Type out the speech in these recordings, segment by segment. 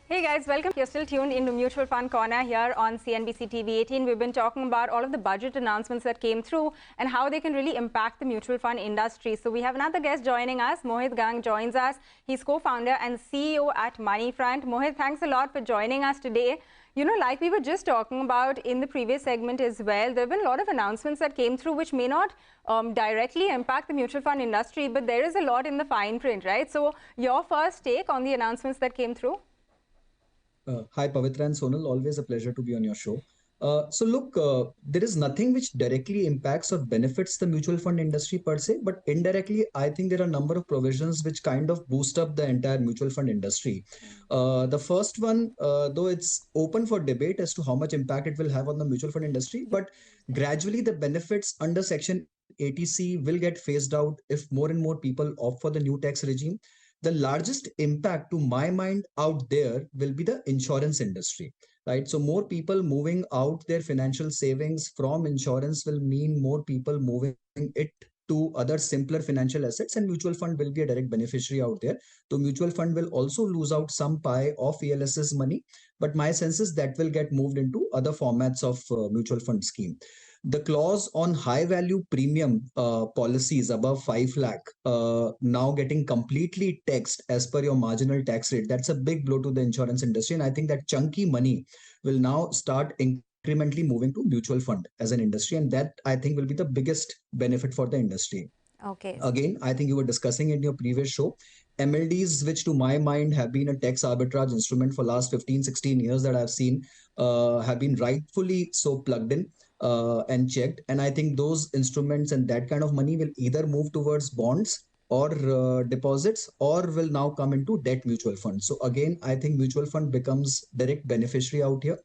Hey guys, welcome. You're still tuned into Mutual Fund Corner here on CNBC TV 18. We've been talking about all of the budget announcements that came through and how they can really impact the mutual fund industry. So we have another guest joining us. Mohit Gang joins us. He's co-founder and CEO at Moneyfront. Mohit, thanks a lot for joining us today. You know, like we were just talking about in the previous segment as well, there have been a lot of announcements that came through which may not directly impact the mutual fund industry, but there is a lot in the fine print, right? So your first take on the announcements that came through? Hi, Pavitra and Sonal. Always a pleasure to be on your show. There is nothing which directly impacts or benefits the mutual fund industry per se, but indirectly, I think there are a number of provisions which kind of boost up the entire mutual fund industry. The first one, though it's open for debate as to how much impact it will have on the mutual fund industry, but gradually the benefits under Section 80C will get phased out if more and more people opt for the new tax regime. The largest impact to my mind out there will be the insurance industry, right? So more people moving out their financial savings from insurance will mean more people moving it to other simpler financial assets, and mutual fund will be a direct beneficiary out there. So mutual fund will also lose out some pie of ELSS money, but my sense is that will get moved into other formats of mutual fund scheme. The clause on high value premium policies above 5 lakh now getting completely taxed as per your marginal tax rate. That's a big blow to the insurance industry. And I think that chunky money will now start incrementally moving to mutual fund as an industry. And that I think will be the biggest benefit for the industry. Okay. Again, I think you were discussing in your previous show, MLDs, which to my mind have been a tax arbitrage instrument for last 15, 16 years that I've seen, have been rightfully so plugged in and checked. And I think those instruments and that kind of money will either move towards bonds or deposits, or will now come into debt mutual funds. So again, I think mutual fund becomes direct beneficiary out here.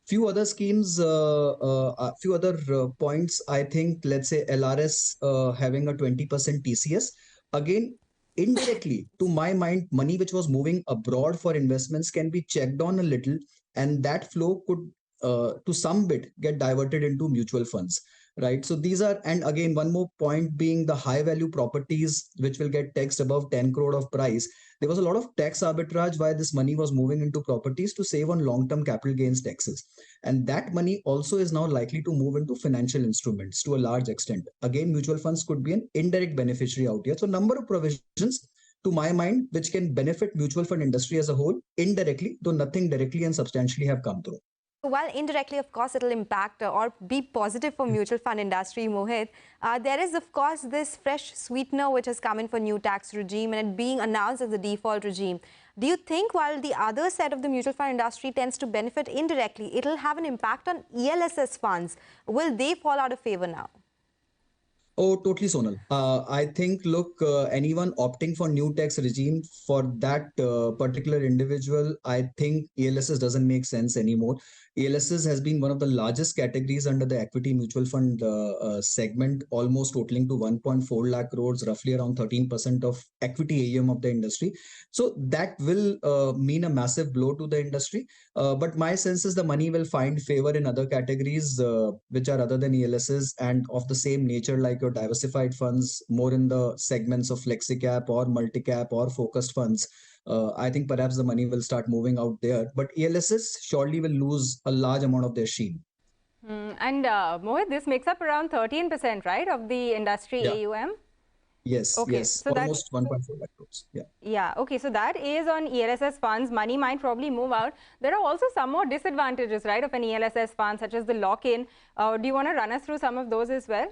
Few other schemes, few other points. I think, let's say LRS having a 20% TCS. Again, indirectly, to my mind, money which was moving abroad for investments can be checked on a little, and that flow could, to some bit, get diverted into mutual funds. Right. So these are, and again, one more point being the high value properties which will get taxed above 10 crore of price. There was a lot of tax arbitrage why this money was moving into properties to save on long-term capital gains taxes. And that money also is now likely to move into financial instruments to a large extent. Again, mutual funds could be an indirect beneficiary out here. So number of provisions to my mind, which can benefit mutual fund industry as a whole indirectly, though nothing directly and substantially have come through. While indirectly, of course, it will impact or be positive for mutual fund industry, Mohit, there is, of course, this fresh sweetener which has come in for new tax regime and it being announced as the default regime. Do you think while the other side of the mutual fund industry tends to benefit indirectly, it will have an impact on ELSS funds? Will they fall out of favor now? Oh, totally, Sonal. I think, look, anyone opting for new tax regime for that particular individual, I think ELSS doesn't make sense anymore. ELSS has been one of the largest categories under the equity mutual fund segment, almost totaling to 1.4 lakh crores, roughly around 13% of equity AUM of the industry. So that will mean a massive blow to the industry. But my sense is the money will find favor in other categories, which are other than ELSS and of the same nature, like your diversified funds, more in the segments of flexi cap or multi cap or focused funds. I think perhaps the money will start moving out there, but ELSS surely will lose a large amount of their sheen. And Mohit, this makes up around 13%, right, of the industry AUM? Yes, okay, yes, so almost 1.4 lakh crores. Yeah, okay, so that is on ELSS funds. Money might probably move out. There are also some more disadvantages, right, of an ELSS fund, such as the lock-in. Do you want to run us through some of those as well?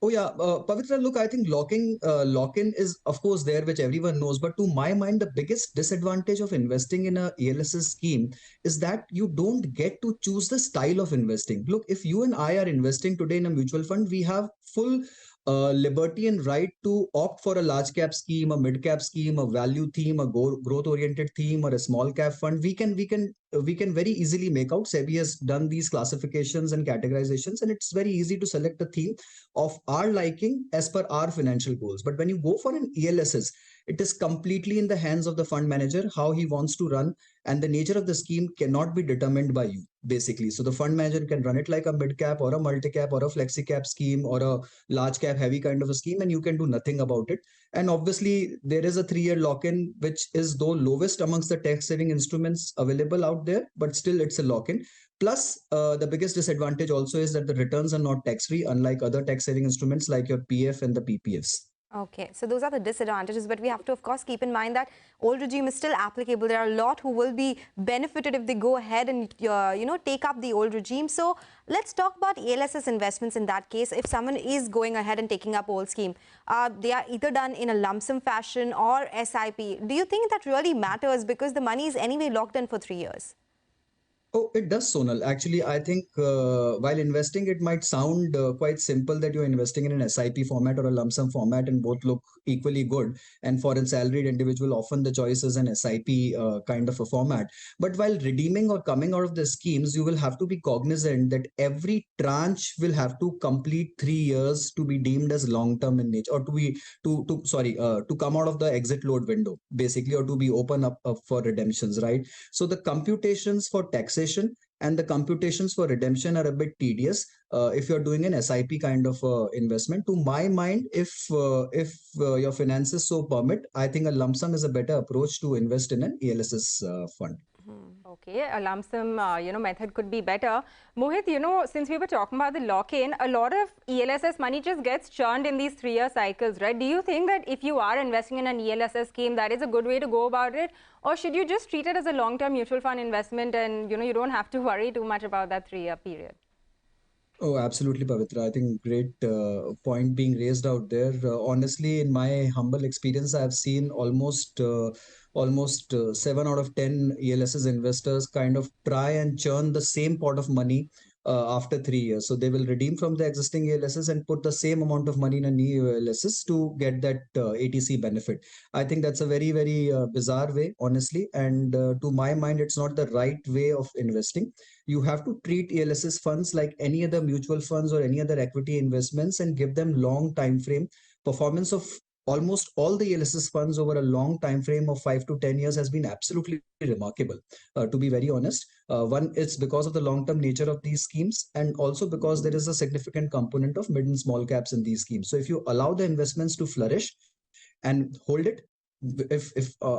Oh yeah, Pavitra, look, I think lock-in is of course there, which everyone knows. But to my mind, the biggest disadvantage of investing in a ELSS scheme is that you don't get to choose the style of investing. Look, if you and I are investing today in a mutual fund, we have full liberty and right to opt for a large cap scheme, a mid cap scheme, a value theme, a growth oriented theme, or a small cap fund. We can very easily make out. SEBI has done these classifications and categorizations, and it's very easy to select a theme of our liking as per our financial goals. But when you go for an ELSS, it is completely in the hands of the fund manager how he wants to run, and the nature of the scheme cannot be determined by you. basically. So the fund manager can run it like a mid cap or a multi cap or a flexi cap scheme or a large cap heavy kind of a scheme, and you can do nothing about it. And obviously, there is a 3-year lock-in, which is though lowest amongst the tax-saving instruments available out there, but still it's a lock-in. Plus, the biggest disadvantage also is that the returns are not tax-free, unlike other tax-saving instruments like your PF and the PPFs. Okay, so those are the disadvantages, but we have to, of course, keep in mind that old regime is still applicable. There are a lot who will be benefited if they go ahead and, take up the old regime. So let's talk about ELSS investments in that case. If someone is going ahead and taking up old scheme, they are either done in a lump sum fashion or SIP. Do you think that really matters because the money is anyway locked in for 3 years? Oh, it does, Sonal. Actually, I think while investing, it might sound quite simple that you're investing in an SIP format or a lump sum format, and both look equally good. And for a salaried individual, often the choice is an SIP kind of a format. But while redeeming or coming out of the schemes, you will have to be cognizant that every tranche will have to complete 3 years to be deemed as long term in nature, or to come out of the exit load window, basically, or to be open up for redemptions, right? So the computations for taxation and the computations for redemption are a bit tedious if you're doing an SIP kind of investment. To my mind, if your finances so permit, I think a lump sum is a better approach to invest in an ELSS fund. Okay, a lump sum, method could be better. Mohit, since we were talking about the lock-in, a lot of ELSS money just gets churned in these 3-year cycles, right? Do you think that if you are investing in an ELSS scheme, that is a good way to go about it? Or should you just treat it as a long-term mutual fund investment and, you don't have to worry too much about that 3-year period? Oh, absolutely, Pavitra. I think great point being raised out there. Honestly, in my humble experience, I've seen almost 7 out of 10 ELSS investors kind of try and churn the same pot of money after 3 years. So they will redeem from the existing ELSS and put the same amount of money in a new ELSS to get that ATC benefit. I think that's a very, very bizarre way, honestly. And to my mind, it's not the right way of investing. You have to treat ELSS funds like any other mutual funds or any other equity investments and give them long time frame. Performance of almost all the ELSS funds over a long time frame of 5 to 10 years has been absolutely remarkable. To be very honest, one, it's because of the long term nature of these schemes, and also because there is a significant component of mid and small caps in these schemes. So if you allow the investments to flourish and hold it, if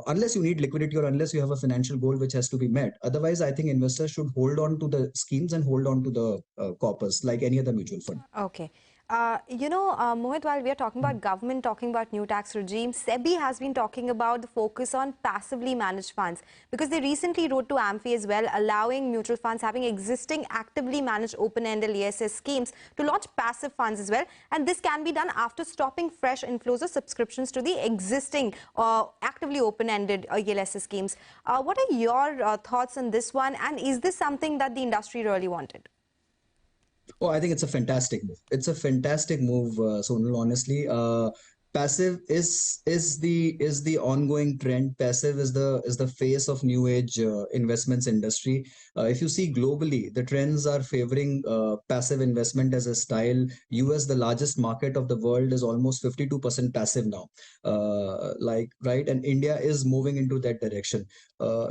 unless you need liquidity or unless you have a financial goal which has to be met, otherwise I think investors should hold on to the schemes and hold on to the corpus like any other mutual fund. Okay. Mohit, while we are talking about government, talking about new tax regime, SEBI has been talking about the focus on passively managed funds because they recently wrote to AMFI as well, allowing mutual funds having existing actively managed open-ended ELSS schemes to launch passive funds as well. And this can be done after stopping fresh inflows of subscriptions to the existing actively open-ended ELSS schemes. What are your thoughts on this one? And is this something that the industry really wanted? Oh, I think it's a fantastic move. It's a fantastic move, Sonal. Honestly, passive is the ongoing trend. Passive is the face of new age investments industry. If you see globally, the trends are favoring passive investment as a style. US, the largest market of the world, is almost 52% passive now. Right, and India is moving into that direction.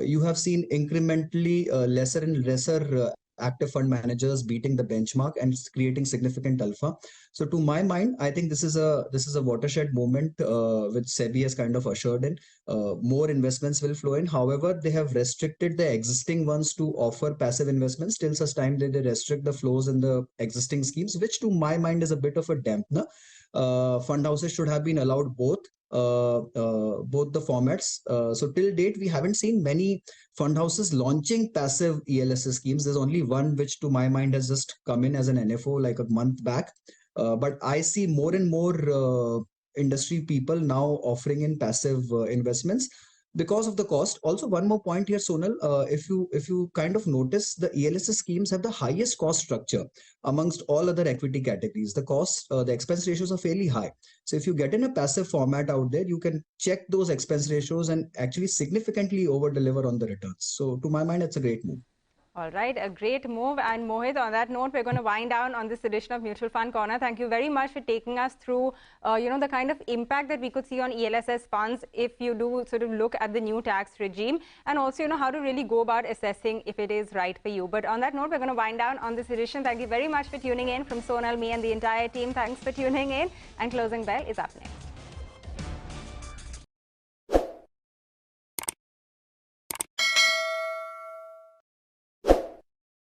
You have seen incrementally lesser and lesser active fund managers beating the benchmark and creating significant alpha. So to my mind, I think this is a watershed moment which SEBI has kind of ushered in. More investments will flow in. However, they have restricted the existing ones to offer passive investments till such time that they restrict the flows in the existing schemes, which to my mind is a bit of a dampener. Fund houses should have been allowed both the formats. So till date, we haven't seen many fund houses launching passive ELSS schemes. There's only one which to my mind has just come in as an NFO like a month back. But I see more and more industry people now offering in passive investments because of the cost. Also, one more point here, Sonal. If you kind of notice, the ELSS schemes have the highest cost structure amongst all other equity categories. The expense ratios are fairly high. So if you get in a passive format out there, you can check those expense ratios and actually significantly over deliver on the returns. So to my mind, it's a great move. All right, a great move. And Mohit, on that note, we're going to wind down on this edition of Mutual Fund Corner. Thank you very much for taking us through, the kind of impact that we could see on ELSS funds if you do sort of look at the new tax regime, and also, how to really go about assessing if it is right for you. But on that note, we're going to wind down on this edition. Thank you very much for tuning in. From Sonal, me, and the entire team, thanks for tuning in. And Closing Bell is up next.